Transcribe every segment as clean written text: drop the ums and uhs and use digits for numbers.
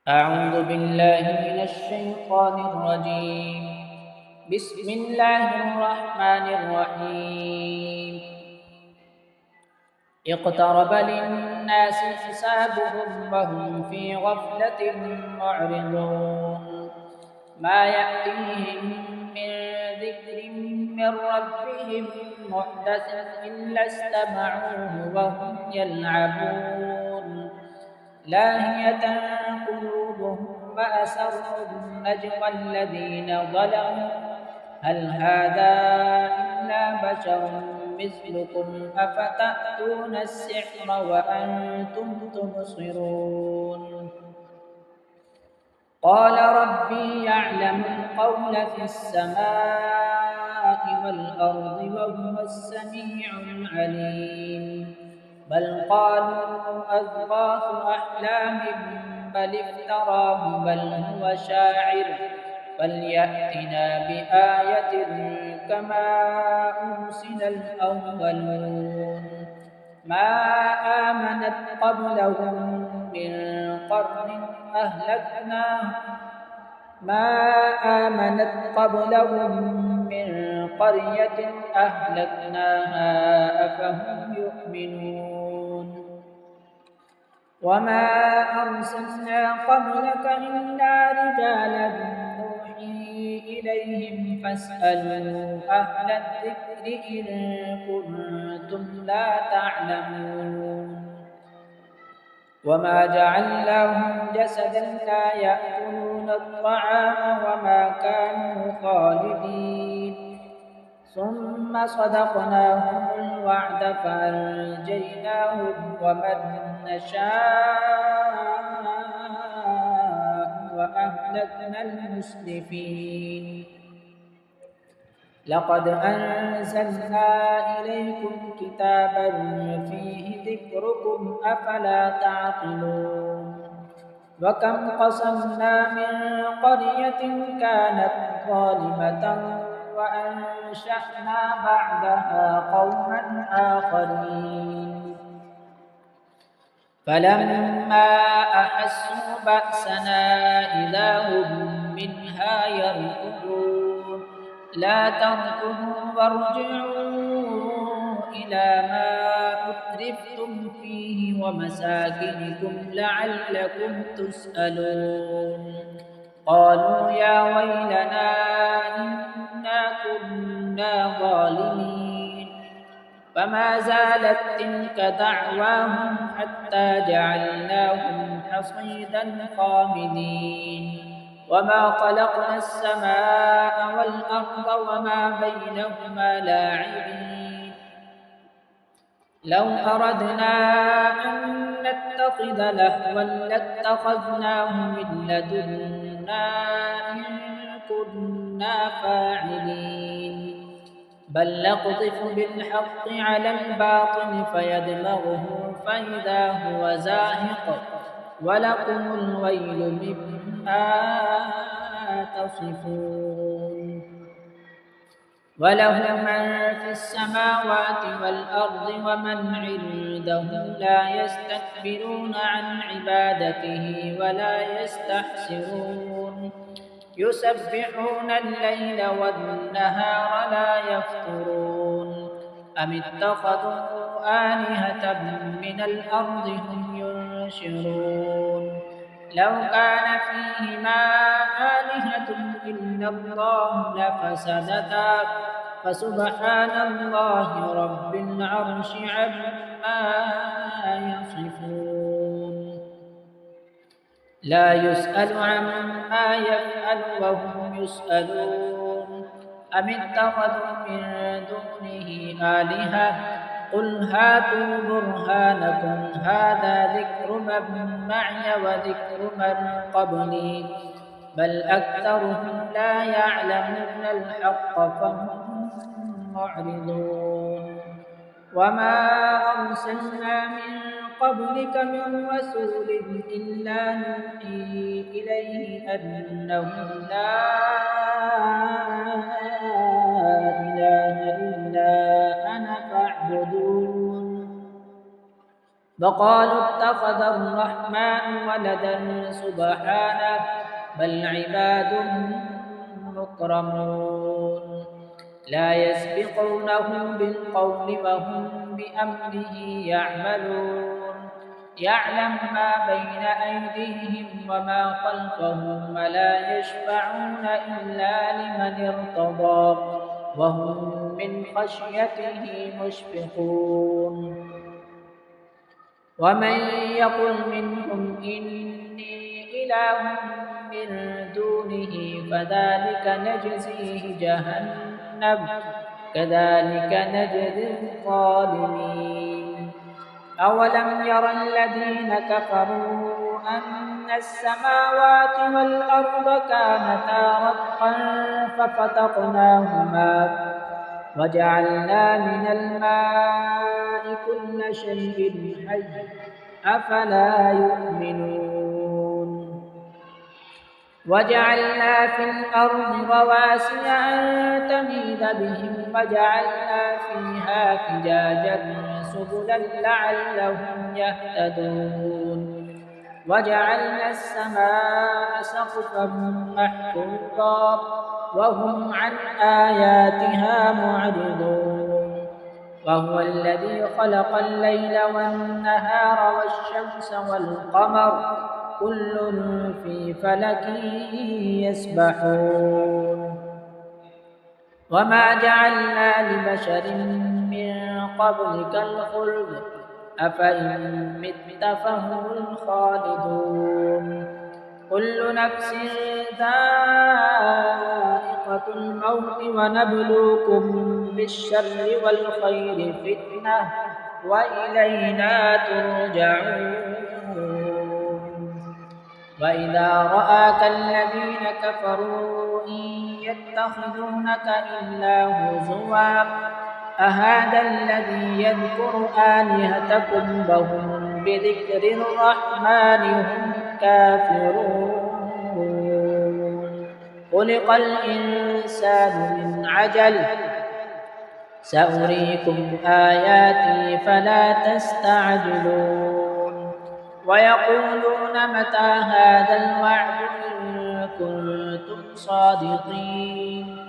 أعوذ بالله من الشيطان الرجيم. بسم الله الرحمن الرحيم. اقترب للناس حسابهم وهم في غفلة معرضون. ما يأتيهم من ذكر من ربهم محدث إلا استمعوه وهم يلعبون لاهية قلوبهم وأسروا النجوى الذين ظلموا هل هذا إلا بشر مثلكم أفتأتون السحر وأنتم تبصرون قال ربي يعلم القول في السماء والأرض وهو السميع العليم بل قالوا أضغاث أحلام بل افتراه بل هو شاعر فليأتنا بآية كما أرسل الأولون ما آمنت قبلهم من قرن أهلكناه ما آمنت قبلهم من قرية أهلكناها أفهم يؤمنون وما أرسلنا قبلك إلا رجالا نوحي إليهم فاسألوا أهل الذكر إن كنتم لا تعلمون وما جعلناهم جسدا لا يأكلون الطعام وما كانوا خالدين ثم صدقناهم الوعد فأنجيناهم ومن نشاء وأهلكنا المسرفين لقد أنزلنا إليكم كتابا فيه ذكركم أفلا تعقلون وكم قصمنا من قرية كانت ظالمة وأنشأنا بعدها قوما آخرين فلما أحسوا بأسنا إذا هم منها يركضون لا تركضوا وارجعوا إلى ما أترفتم فيه ومساكنكم لعلكم تسألون قالوا يا ويلنا إنا كنا ظالمين فما زالت تلك دعواهم حتى جعلناهم حصيدا خامدين وما خلقنا السماء والأرض وما بينهما لاعبين لو أردنا أن نتخذ لهوا لاتخذناه من لدنا إن كنا فاعلين بل نقذف بالحق على الباطل فيدمغه فإذا هو زاهق ولكم الويل مما تصفون وله من في السماوات والأرض ومن عنده لا يستكبرون عن عبادته ولا يستحسرون يسبحون الليل والنهار لا يفترون أم اتخذوا آلهة من الأرض هم ينشرون لو كان فيهما آلهة إلا الله لفسدتا فسبحان الله رب العرش عما يصفون لا يسأل عما يفعل وهم يسألون أم اتخذوا من دونه آلهة قل هاتوا برهانكم هذا ذكر من معي وذكر من قبلي بل أكثرهم لا يعلمون الحق فهم معرضون وما أرسلنا من قبلك من رسول إلا نوحي إليه أنه لا إله إلا أنا فاعبدون وقالوا اتخذ الرحمن ولدا سبحانه بل عباد مكرمون لا يسبقونه بالقول وهم بأمره يعملون يعلم ما بين أيديهم وما خلفهم ولا يشفعون إلا لمن ارتضى وهم من خشيته مشفقون ومن يقل منهم إني إله من دونه فذلك نجزيه جهنم كذلك نجزي الظالمين أولم ير الذين كفروا أن السماوات والأرض كانتا رتقا ففتقناهما وجعلنا من الماء كل شيء حي أفلا يؤمنون وجعلنا في الأرض رواسي أن تميد بهم وجعلنا فيها فجاجا سبلا لعلهم يهتدون وجعلنا السماء سقفا محفوظا وهم عن آياتها معرضون وهو الذي خلق الليل والنهار والشمس والقمر كل في فلك يسبحون وما جعلنا لبشر من قبلك الخلد أفإن مت فهم الخالدون كل نفس ذائقة الموت ونبلوكم بالشر والخير فتنة وإلينا ترجعون وإذا رآك الذين كفروا إن يتخذونك إلا هزوا أهذا الذي يذكر آلهتكم وهم بذكر الرحمن هم كافرون خلق الإنسان من عجل سأريكم آياتي فلا تستعجلون ويقولون متى هذا الوعد إن كنتم صادقين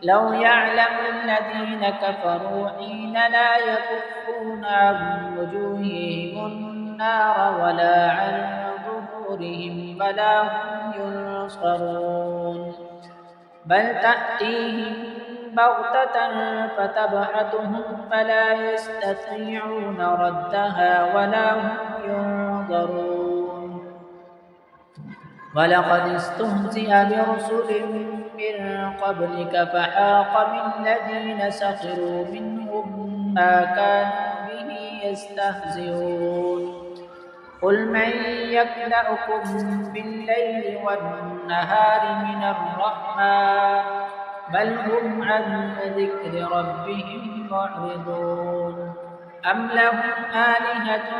لو يعلم الذين كفروا حين لا يكفون عن وجوههم النار ولا عن ظهورهم ولا هم ينصرون بل تأتيهم بغتة فتبعتهم فلا يستطيعون ردها ولا هم ينظرون ولقد استهزئ برسل من قبلك فحاق بالذين سخروا منهم ما كانوا به يستهزئون قل من يكلأكم بالليل والنهار من الرحمن بل هم عن ذكر ربهم معرضون أم لهم آلهة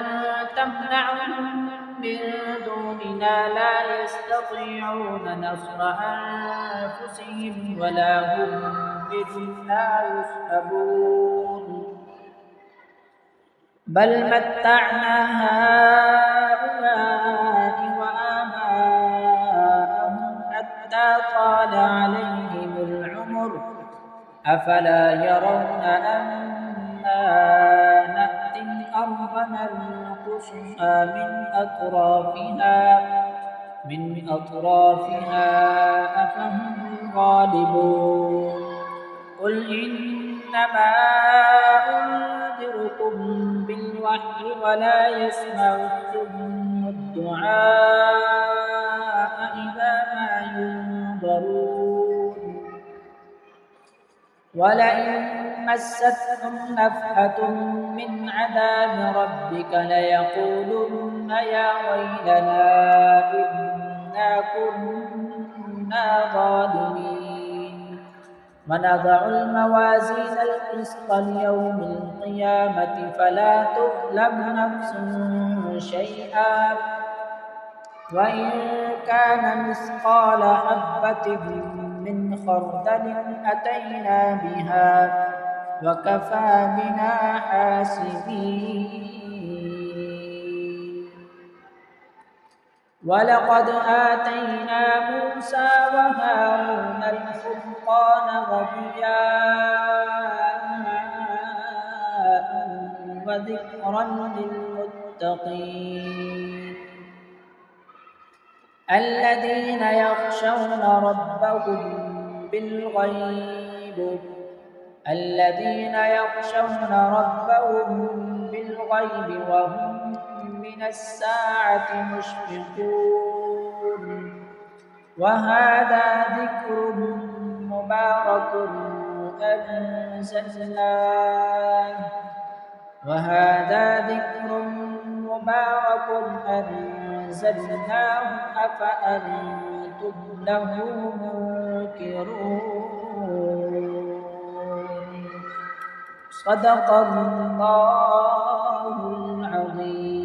تمنعهم من دوننا لا يستطيعون نصر أنفسهم ولا هم منا يسحبون بل متعنا هؤلاء وآباءهم حتى طال عليهم العمر أفلا يرون أنا نأتي الأرض ننقصها من أطرافها أفهم الغالبون قل إنما أنذركم بالوحي ولا يسمع الصم الدعاء إذا ما ينذرون ولئن مستهم نفحة من عذاب ربك ليقولن يا ويلنا إنا كنا ظالمين ونضع الموازين القسط ليوم القيامة فلا تظلم نفس شيئا وإن كان مثقال حبة من خردل أتينا بها وكفى بنا حاسبين ولقد آتينا موسى وهارون الفرقان وضياء وذكرا للمتقين الذين يخشون ربهم بالغيب وهم من الساعة مشفقون وهذا ذكر مبارك أنزلناه أفأنتم له منكرون صدق الله العظيم.